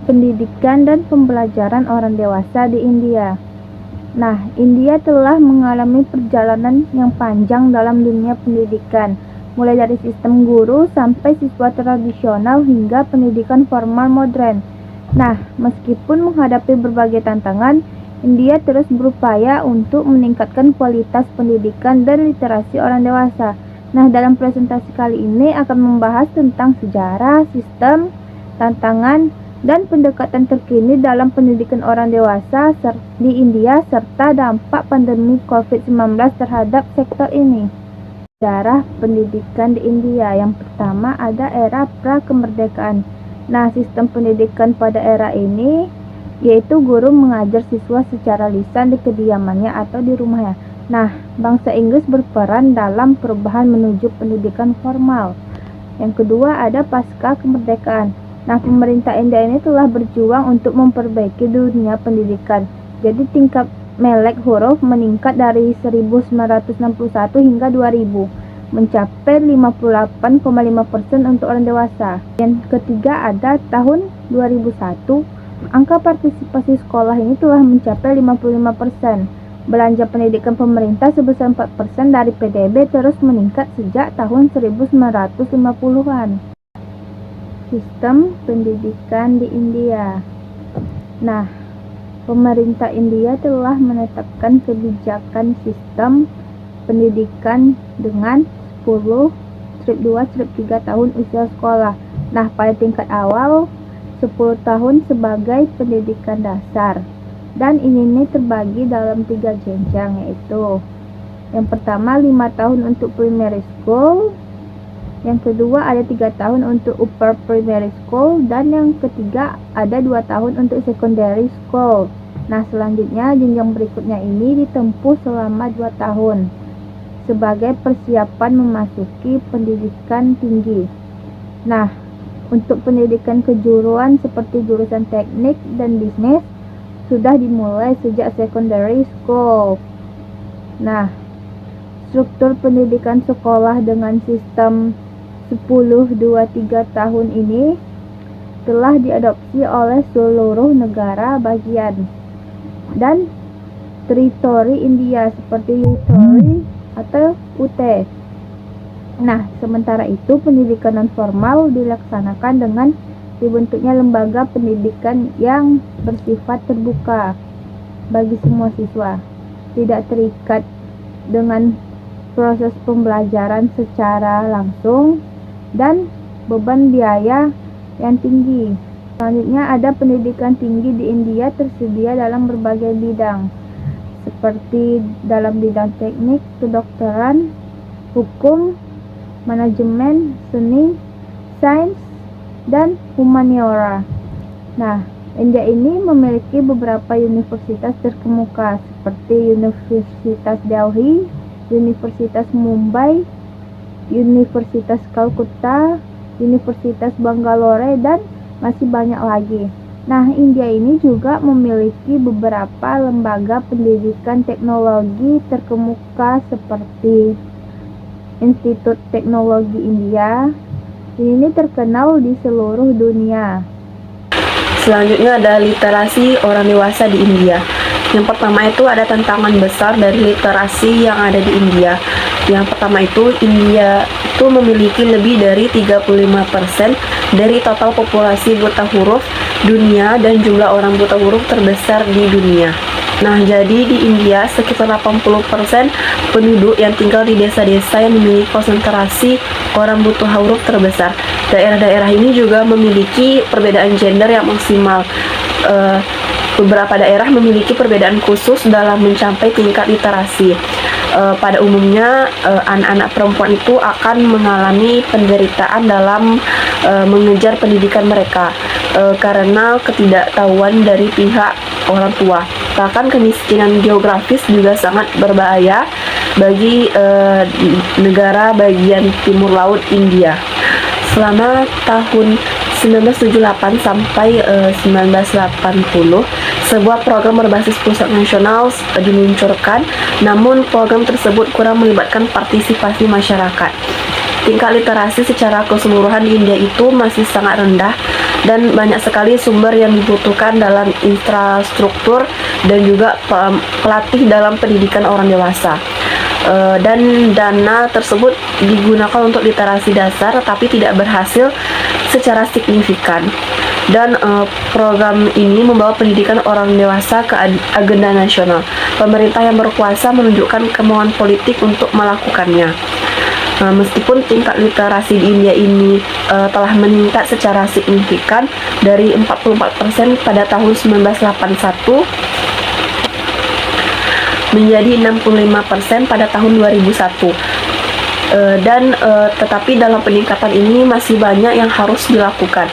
pendidikan dan pembelajaran orang dewasa di India. Nah, India telah mengalami perjalanan yang panjang dalam dunia pendidikan, mulai dari sistem guru sampai siswa tradisional hingga pendidikan formal modern. Nah, meskipun menghadapi berbagai tantangan, India terus berupaya untuk meningkatkan kualitas pendidikan dan literasi orang dewasa. Nah, dalam presentasi kali ini akan membahas tentang sejarah, sistem, tantangan, dan pendekatan terkini dalam pendidikan orang dewasa di India serta dampak pandemi COVID-19 terhadap sektor ini. Sejarah pendidikan di India. Yang pertama ada era pra-kemerdekaan. Nah, sistem pendidikan pada era ini yaitu guru mengajar siswa secara lisan di kediamannya atau di rumahnya. Nah, bangsa Inggris berperan dalam perubahan menuju pendidikan formal. Yang kedua ada pasca kemerdekaan. Nah, pemerintah India ini telah berjuang untuk memperbaiki dunia pendidikan. Jadi tingkat melek huruf meningkat dari 1961 hingga 2000, mencapai 58,5% untuk orang dewasa. Yang ketiga ada tahun 2001, angka partisipasi sekolah ini telah mencapai 55%. Belanja pendidikan pemerintah sebesar 4% dari PDB terus meningkat sejak tahun 1950-an. Sistem pendidikan di India. Nah, pemerintah India telah menetapkan kebijakan sistem pendidikan dengan 10/2/3 tahun usia sekolah. Nah, pada tingkat awal 10 tahun sebagai pendidikan dasar. Dan ini terbagi dalam 3 jenjang, yaitu yang pertama 5 tahun untuk primary school, yang kedua ada 3 tahun untuk upper primary school, dan yang ketiga ada 2 tahun untuk secondary school. Nah, selanjutnya jenjang berikutnya ini ditempuh selama 2 tahun sebagai persiapan memasuki pendidikan tinggi. Nah, untuk pendidikan kejuruan seperti jurusan teknik dan bisnis sudah dimulai sejak secondary school. Nah, struktur pendidikan sekolah dengan sistem 10/2/3 tahun ini telah diadopsi oleh seluruh negara bagian dan teritori India seperti teritori atau UT. Nah, sementara itu pendidikan non formal dilaksanakan dengan dibentuknya lembaga pendidikan yang bersifat terbuka bagi semua siswa, tidak terikat dengan proses pembelajaran secara langsung dan beban biaya yang tinggi. Selanjutnya ada pendidikan tinggi di India tersedia dalam berbagai bidang seperti dalam bidang teknik, kedokteran, hukum, manajemen, seni, sains, dan humaniora. Nah, India ini memiliki beberapa universitas terkemuka seperti Universitas Delhi, Universitas Mumbai, Universitas Calcutta, Universitas Bangalore, dan masih banyak lagi. Nah, India ini juga memiliki beberapa lembaga pendidikan teknologi terkemuka seperti Institut Teknologi India. Ini terkenal di seluruh dunia. Selanjutnya ada literasi orang dewasa di India. Yang pertama itu ada tantangan besar dari literasi yang ada di India. Yang pertama itu India itu memiliki lebih dari 35% dari total populasi buta huruf dunia dan jumlah orang buta huruf terbesar di dunia. Nah, jadi di India sekitar 80% penduduk yang tinggal di desa-desa yang memiliki konsentrasi orang buta huruf terbesar. Daerah-daerah ini juga memiliki perbedaan gender yang maksimal. Beberapa daerah memiliki perbedaan khusus dalam mencapai tingkat literasi. Pada umumnya anak-anak perempuan itu akan mengalami penderitaan dalam mengejar pendidikan mereka karena ketidaktahuan dari pihak orang tua. Bahkan kemiskinan geografis juga sangat berbahaya bagi negara bagian timur laut India. Selama tahun 1978 sampai 1980, sebuah program berbasis pusat nasional diluncurkan, namun program tersebut kurang melibatkan partisipasi masyarakat. Tingkat literasi secara keseluruhan di India itu masih sangat rendah dan banyak sekali sumber yang dibutuhkan dalam infrastruktur dan juga pelatih dalam pendidikan orang dewasa. Dan dana tersebut digunakan untuk literasi dasar tapi tidak berhasil secara signifikan. Dan program ini membawa pendidikan orang dewasa ke agenda nasional. Pemerintah yang berkuasa menunjukkan kemauan politik untuk melakukannya. Meskipun tingkat literasi di India ini telah meningkat secara signifikan dari 44% pada tahun 1981 menjadi 65% pada tahun 2001. Tetapi dalam peningkatan ini masih banyak yang harus dilakukan.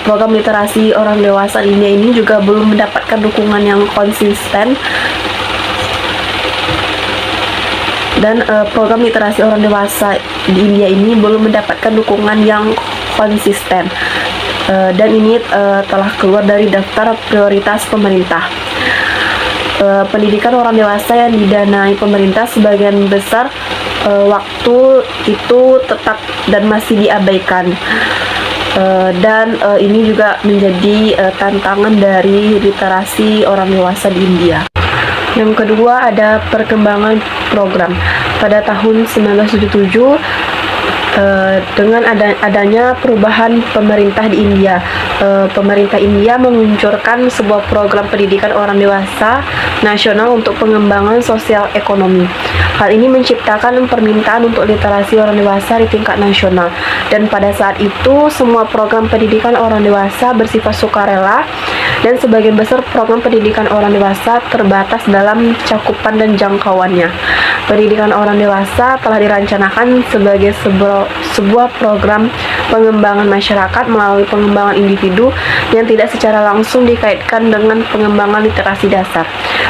Program literasi orang dewasa di India ini juga belum mendapatkan dukungan yang konsisten, dan program literasi orang dewasa di India ini belum mendapatkan dukungan yang konsisten, dan ini telah keluar dari daftar prioritas pemerintah. Pendidikan orang dewasa yang didanai pemerintah sebagian besar waktu itu tetap dan masih diabaikan, dan ini juga menjadi tantangan dari literasi orang dewasa di India. Yang kedua ada perkembangan program. Pada tahun 1977 dengan adanya perubahan pemerintah di India, pemerintah India meluncurkan sebuah program pendidikan orang dewasa nasional untuk pengembangan sosial ekonomi. Hal ini menciptakan permintaan untuk literasi orang dewasa di tingkat nasional, dan pada saat itu semua program pendidikan orang dewasa bersifat sukarela, dan sebagian besar program pendidikan orang dewasa terbatas dalam cakupan dan jangkauannya. Pendidikan orang dewasa telah dirancangkan sebagai sebuah program pengembangan masyarakat melalui pengembangan individu yang tidak secara langsung dikaitkan dengan pengembangan literasi dasar,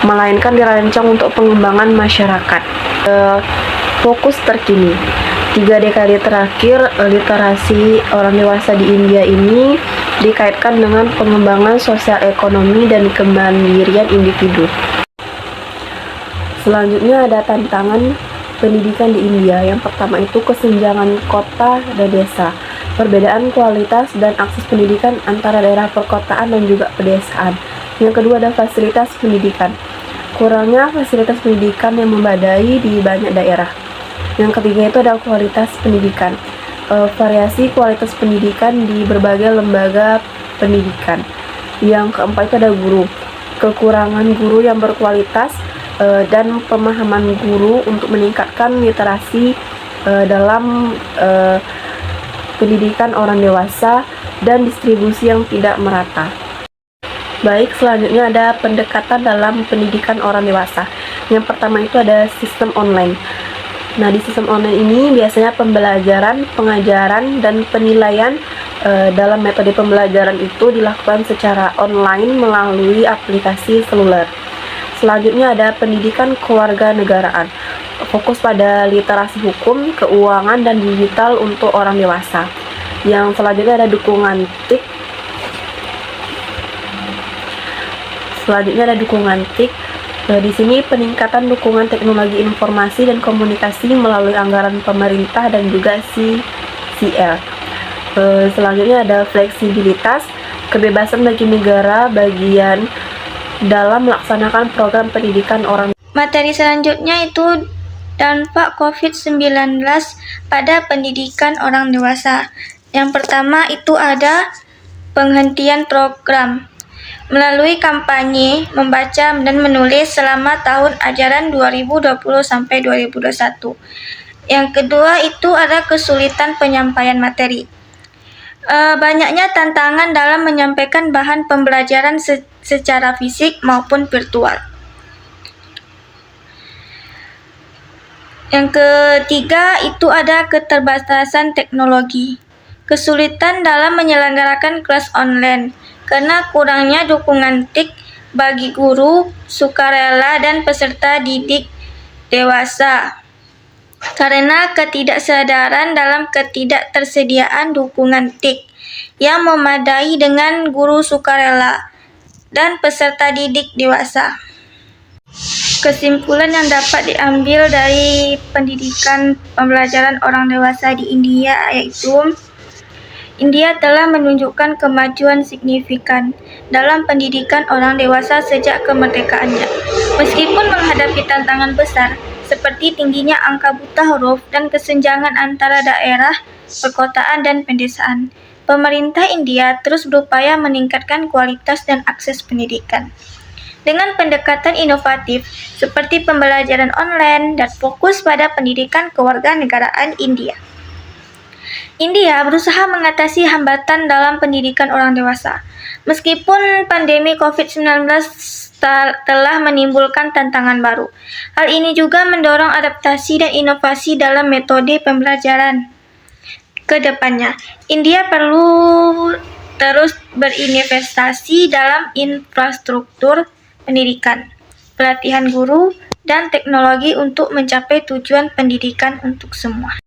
melainkan dirancang untuk pengembangan masyarakat. Fokus terkini. 3 dekade terakhir, literasi orang dewasa di India ini dikaitkan dengan pengembangan sosial ekonomi dan kemandirian individu. Selanjutnya ada tantangan pendidikan di India. Yang pertama itu kesenjangan kota dan desa, perbedaan kualitas dan akses pendidikan antara daerah perkotaan dan juga pedesaan. Yang kedua ada fasilitas pendidikan, kurangnya fasilitas pendidikan yang memadai di banyak daerah. Yang ketiga itu ada kualitas pendidikan, variasi kualitas pendidikan di berbagai lembaga pendidikan. Yang keempat itu ada guru, kekurangan guru yang berkualitas dan pemahaman guru untuk meningkatkan literasi dalam pendidikan orang dewasa dan distribusi yang tidak merata. Baik, selanjutnya ada pendekatan dalam pendidikan orang dewasa. Yang pertama itu ada sistem online. Nah, di sistem online ini biasanya pembelajaran, pengajaran, dan penilaian dalam metode pembelajaran itu dilakukan secara online melalui aplikasi seluler. Selanjutnya ada pendidikan kewarganegaraan, fokus pada literasi hukum, keuangan, dan digital untuk orang dewasa. Yang selanjutnya ada dukungan TIK. Di sini peningkatan dukungan teknologi informasi dan komunikasi melalui anggaran pemerintah dan juga CCL. Selanjutnya ada fleksibilitas, kebebasan bagi negara bagian dalam melaksanakan program pendidikan orang. Materi selanjutnya itu dampak COVID-19 pada pendidikan orang dewasa. Yang pertama itu ada penghentian program melalui kampanye membaca dan menulis selama tahun ajaran 2020-2021. Yang kedua itu ada kesulitan penyampaian materi. Banyaknya tantangan dalam menyampaikan bahan pembelajaran secara fisik maupun virtual. Yang ketiga itu ada keterbatasan teknologi. Kesulitan dalam menyelenggarakan kelas online karena kurangnya dukungan TIK bagi guru, sukarela, dan peserta didik dewasa. Karena ketidaksadaran dalam ketidaktersediaan dukungan TIK yang memadai dengan guru sukarela dan peserta didik dewasa. Kesimpulan yang dapat diambil dari pendidikan pembelajaran orang dewasa di India yaitu India telah menunjukkan kemajuan signifikan dalam pendidikan orang dewasa sejak kemerdekaannya. Meskipun menghadapi tantangan besar seperti tingginya angka buta huruf dan kesenjangan antara daerah, perkotaan, dan pedesaan, pemerintah India terus berupaya meningkatkan kualitas dan akses pendidikan. Dengan pendekatan inovatif seperti pembelajaran online dan fokus pada pendidikan kewarganegaraan India. India berusaha mengatasi hambatan dalam pendidikan orang dewasa. Meskipun pandemi COVID-19 telah menimbulkan tantangan baru, hal ini juga mendorong adaptasi dan inovasi dalam metode pembelajaran. Ke depannya, India perlu terus berinvestasi dalam infrastruktur pendidikan, pelatihan guru, dan teknologi untuk mencapai tujuan pendidikan untuk semua.